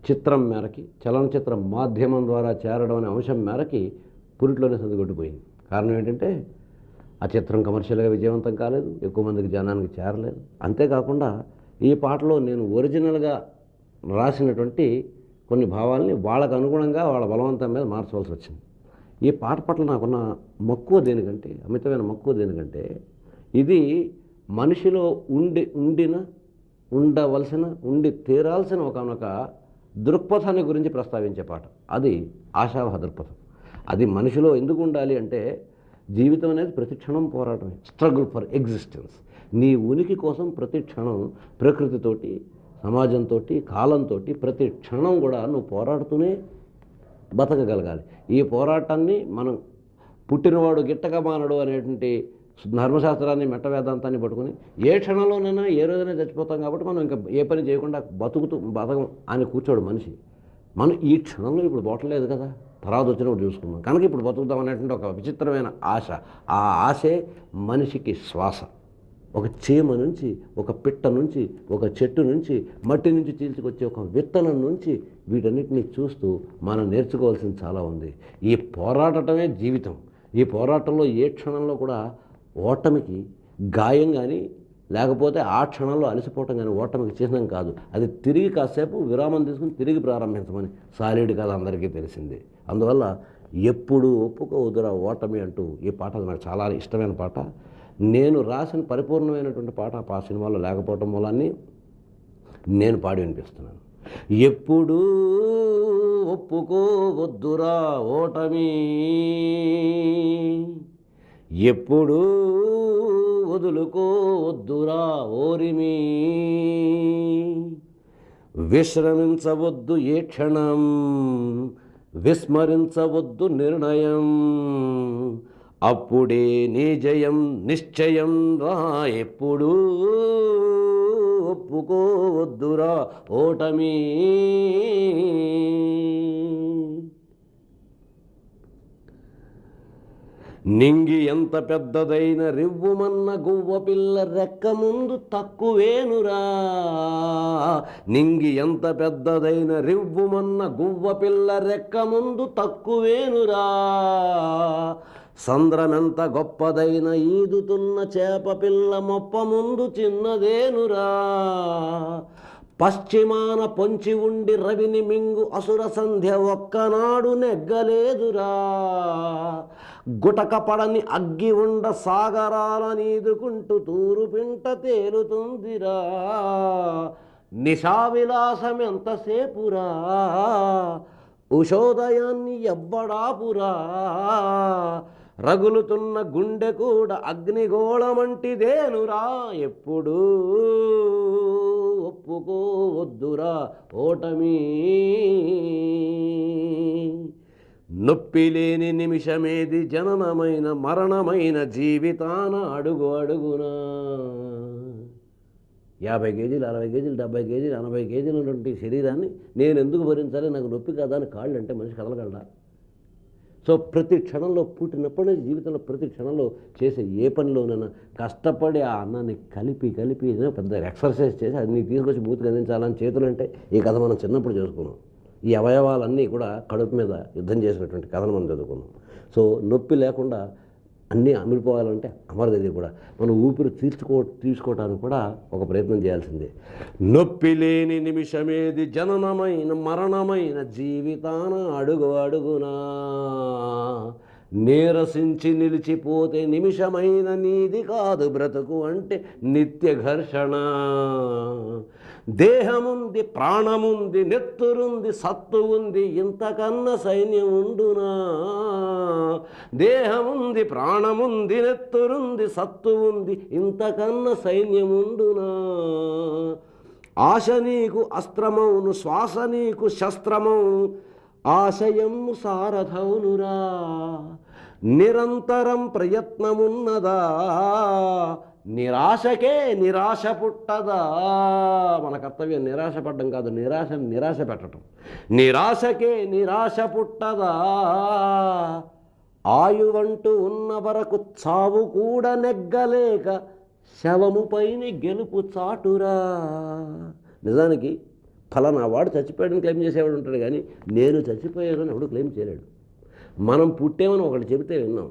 చిత్రం మేరకి, చలనచిత్ర మాధ్యమం ద్వారా చేరడం అనే అంశం మేరకి పురిట్లోనే సర్దుకొట్టిపోయింది. కారణం ఏంటంటే ఆ చిత్రం కమర్షియల్గా విజయవంతం కాలేదు, ఎక్కువ మందికి జనానికి చేరలేదు. అంతేకాకుండా ఈ పాటలో నేను ఒరిజినల్గా రాసినటువంటి కొన్ని భావాల్ని వాళ్ళకు అనుగుణంగా వాళ్ళ బలవంతం మీద మార్చవలసి వచ్చింది. ఈ పాట పట్ల నాకున్న మక్కువ దేనికంటే, అమితమైన మక్కువ దేనికంటే, ఇది మనిషిలో ఉండవలసిన, ఉండి తీరాల్సిన ఒకనొక దృక్పథాన్ని గురించి ప్రస్తావించే పాట. అది ఆశావహ దృక్పథం. అది మనిషిలో ఎందుకు ఉండాలి అంటే, జీవితం అనేది ప్రతి క్షణం పోరాటమే, స్ట్రగుల్ ఫర్ ఎగ్జిస్టెన్స్. నీ ఉనికి కోసం ప్రతి క్షణం ప్రకృతితోటి, సమాజంతో, కాలంతో ప్రతి క్షణం కూడా నువ్వు పోరాడుతూనే బతకగలగాలి. ఈ పోరాటాన్ని మనం పుట్టినవాడు గిట్టక మానడు అనేటువంటి ధర్మశాస్త్రాన్ని, మెట్ట వేదాంతాన్ని పట్టుకుని ఏ క్షణంలోనైనా ఏ రోజైనా చచ్చిపోతాం కాబట్టి మనం ఇంకా ఏ పని చేయకుండా బతకం అని కూర్చోడు మనిషి. మనం ఈ క్షణంలో ఇప్పుడు బోటలేదు కదా, తర్వాత వచ్చినప్పుడు చూసుకుందాం, కనుక ఇప్పుడు బతుకుతాం అనేటువంటి ఒక విచిత్రమైన ఆశ. ఆ ఆశే మనిషికి శ్వాస. ఒక చీమ నుంచి, ఒక పిట్ట నుంచి, ఒక చెట్టు నుంచి, మట్టి నుంచి చీల్చుకొచ్చే ఒక విత్తనం నుంచి వీటన్నిటిని చూస్తూ మనం నేర్చుకోవాల్సింది చాలా ఉంది. ఈ పోరాటమే జీవితం. ఈ పోరాటంలో ఏ క్షణంలో కూడా ఓటమికి గాయం కానీ, లేకపోతే ఆ క్షణంలో అలసిపోవటం కానీ ఓటమికి చిహ్నం కాదు. అది తిరిగి కాసేపు విరామం తీసుకుని తిరిగి ప్రారంభించమని సాలీడు కాదు, అందరికీ తెలిసిందే. అందువల్ల ఎప్పుడు ఒప్పుకోవద్దురా ఓటమి అంటూ ఈ పాట నాకు చాలా ఇష్టమైన పాట. నేను రాసిన పరిపూర్ణమైనటువంటి పాట ఆ సినిమాలో లేకపోవటం మూలాన్ని నేను పాడి వినిపిస్తున్నాను. ఎప్పుడూ ఒప్పుకోవద్దురా ఓటమి, ఎప్పుడూ వదులుకోవద్దురా ఓరిమి, విశ్రమించవద్దు ఏ క్షణం, విస్మరించవద్దు నిర్ణయం, అప్పుడే నీ జయం నిశ్చయం రా, ఎప్పుడూ ఒప్పుకోవద్దురా ఓటమి. నింగి ఎంత పెద్దదైన రివ్వుమన్న గువ్వ పిల్ల రెక్క ముందు తక్కువేనురా, నింగి ఎంత పెద్దదైన రివ్వుమన్న గువ్వ పిల్ల రెక్క ముందు తక్కువేనురా, సంద్రమెంత గొప్పదైన ఈదుతున్న చేప పిల్ల మొప్ప ముందు చిన్నదేనురా, పశ్చిమాన పొంచి ఉండి రవిని మింగు అసుర సంధ్య ఒక్కనాడు నెగ్గలేదురా, గుటక పడని అగ్గి ఉండ సాగరాల నీదుకుంటూ తూరు పింట తేలుతుందిరా, నిశావిలాసం ఎంతసేపురా, ఉషోదయాన్ని ఎవ్వడాపురా, రగులుతున్న గుండె కూడా అగ్నిగోళమంటిదేనురా, ఎప్పుడూ ఒప్పుకోవద్దురా ఓటమి. నొప్పి లేని నిమిషమేది, జననమైన మరణమైన జీవితాన అడుగు అడుగునా. 50 కేజీలు, 60 కేజీలు, 70 కేజీలు, 80 కేజీలు ఉన్నటువంటి శరీరాన్ని నేను ఎందుకు భరించాలి, నాకు నొప్పి కాదా అని కాళ్ళు అంటే మనిషి కదలగలడా? సో ప్రతి క్షణంలో, పుట్టినప్పటి నుంచి జీవితంలో ప్రతి క్షణంలో చేసే ఏ పనిలోనైనా కష్టపడి ఆ అన్నాన్ని కలిపి పెద్ద ఎక్సర్సైజ్ చేసి అది నీకు తీసుకొచ్చి మూతికి అందించాలని చేతులు అంటే ఈ కథ మనం చిన్నప్పుడు చేసుకున్నాం. ఈ అవయవాలన్నీ కూడా కడుపు మీద యుద్ధం చేసినటువంటి కథను మనం చదువుకున్నాం. సో నొప్పి లేకుండా అన్నీ అమిరిపోవాలంటే అమరదేవి కూడా మనం ఊపిరి తీసుకోవటానికి కూడా ఒక ప్రయత్నం చేయాల్సిందే. నొప్పి లేని నిమిషమేది, జననమైన మరణమైన జీవితాన అడుగు అడుగునా, నీరసించి నిలిచిపోతే నిమిషమైన నీది కాదు బ్రతుకు అంటే నిత్య ఘర్షణ, దేహముంది, ప్రాణముంది, నెత్తురుంది, సత్తు ఉంది, ఇంతకన్నా సైన్యం ఉండునా, దేహముంది, ప్రాణముంది, నెత్తురుంది, సత్తు ఉంది, ఇంతకన్నా సైన్యం ఉండునా, ఆశ నీకు అస్త్రమౌను, శ్వాస నీకు శస్త్రమౌను, ఆశయము సారథౌనురా, నిరంతరం ప్రయత్నమున్నదా, నిరాశకే నిరాశ పుట్టదా. మన కర్తవ్యం నిరాశ పడ్డం కాదు, నిరాశ పెట్టడం. నిరాశకే నిరాశ పుట్టదా, ఆయువంటూ ఉన్న వరకు చావు కూడా నెగ్గలేక శవముపైని గెలుపు చాటురా. నిజానికి ఫలానా వాడు చచ్చిపోయాడని క్లెయిమ్ చేసేవాడు ఉంటాడు, కానీ నేను చచ్చిపోయానని ఎవడు క్లెయిమ్ చేయలేడు. మనం పుట్టేమని ఒకటి చెబితే విన్నాం,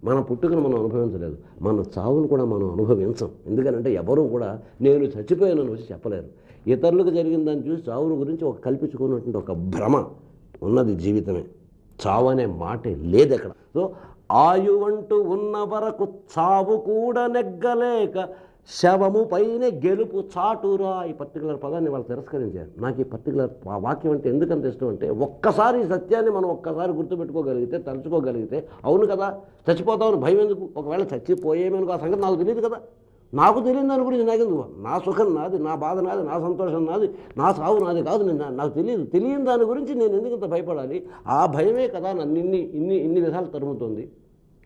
మన పుట్టుకను మనం అనుభవించలేదు, మన చావును కూడా మనం అనుభవించం. ఎందుకనంటే ఎవరూ కూడా నేను చచ్చిపోయానని వచ్చి చెప్పలేరు. ఇతరులకు జరిగిన దాన్ని చూసి చావును గురించి ఒక కల్పించుకున్నటువంటి ఒక భ్రమ ఉన్నది జీవితమే. చావు అనే మాటే లేదు అక్కడ. సో ఆయువంటూ ఉన్న వరకు చావు కూడా నెగ్గలేక శవము పైన గెలుపు చాటురా. ఈ పర్టికులర్ పదాన్ని వాళ్ళు తిరస్కరించారు. నాకు ఈ పర్టికులర్ వాక్యం అంటే ఎందుకంత ఇష్టం అంటే, ఒక్కసారి ఈ సత్యాన్ని మనం ఒక్కసారి గుర్తుపెట్టుకోగలిగితే, తలుచుకోగలిగితే, అవును కదా చచ్చిపోతామని భయం ఎందుకు? ఒకవేళ చచ్చిపోయేమనుకో ఆ సంగతి నాకు తెలియదు కదా, నాకు తెలియని దాని గురించి నాకెందుకు? నా సుఖం నాది, నా బాధ నాది, నా సంతోషం నాది, నా సావు నాది కాదు. నాకు తెలియని దాని గురించి నేను ఎందుకు ఇంత భయపడాలి? ఆ భయమే కదా నన్ను ఇన్ని విధాలు తరుముతుంది.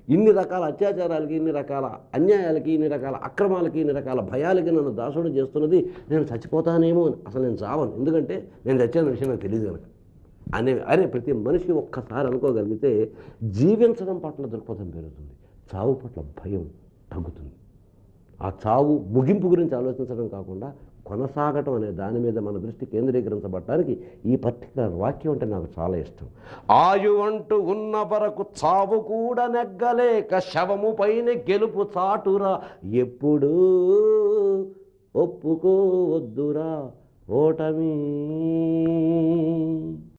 ఇన్ని రకాల అత్యాచారాలకి, ఇన్ని రకాల అన్యాయాలకి, ఇన్ని రకాల అక్రమాలకి, ఇన్ని రకాల భయాలకి నన్ను దాసుడు చేస్తున్నది. నేను చచ్చిపోతానేమో అని. అసలు నేను చావను, ఎందుకంటే నేను చచ్చిన విషయం నాకు తెలియదు కనుక అనే ప్రతి మనిషి ఒక్కసారి అనుకోగలిగితే జీవించడం పట్ల దృక్పథం పెరుగుతుంది, చావు పట్ల భయం తగ్గుతుంది. ఆ చావు ముగింపు గురించి ఆలోచించడం కాకుండా కొనసాగటం అనే దాని మీద మన దృష్టి కేంద్రీకరించబడటానికి ఈ పర్టికులర్ వాక్యం అంటే నాకు చాలా ఇష్టం. ఆయువంటూ ఉన్న వరకు చావు కూడా నెగ్గలేక శవము పైన గెలుపు చాటురా. ఎప్పుడూ ఒప్పుకోవద్దురా ఓటమి.